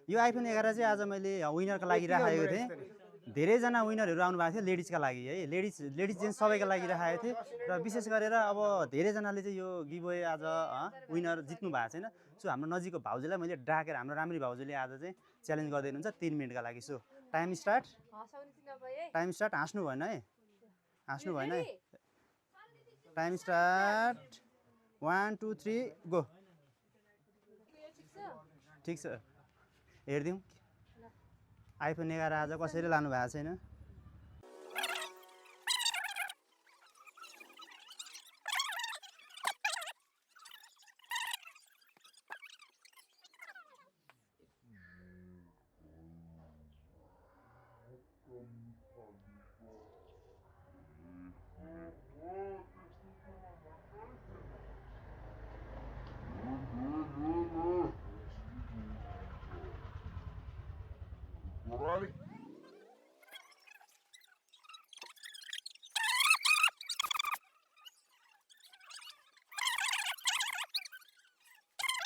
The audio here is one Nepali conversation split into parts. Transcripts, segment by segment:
यो आइफोन 11 चाहिँ आज मैले विनरको लागि राखेको थिएँ। धेरैजना विनरहरू आउनु भएको थियो लेडिजका लागि है, लेडिज जेन्ट्स सबैका लागि राखेको थिएँ र विशेष गरेर अब धेरैजनाले चाहिँ यो गिभवे आज विनर जित्नु भएको छैन। सो हाम्रो नजिकको भाउजूलाई मैले डाकेर, हाम्रो राम्री भाउजूले आज चाहिँ च्यालेन्ज गरिदिनुहुन्छ 3 मिनटका लागि। सो टाइम स्टार्ट, हाँस्नु भएन है, हाँस्नु भएन है। Time start, 1 2 3 go. ठिक छ, हेरिदिउँ आइफोन 11 आज कसैले लानु भएको छैन।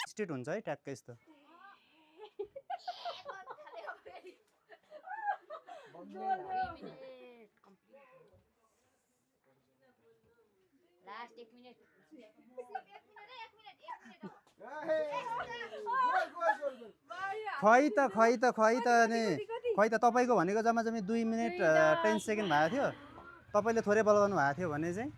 स्टेट हुन्छ है ट्याक्कै यस्तो। Last 1 minute. खै त तपाईँको भनेको जम्मा 2 मिनट 10 सेकेन्ड भएको थियो। तपाईँले थोरै बल गर्नु भएको थियो भने चाहिँ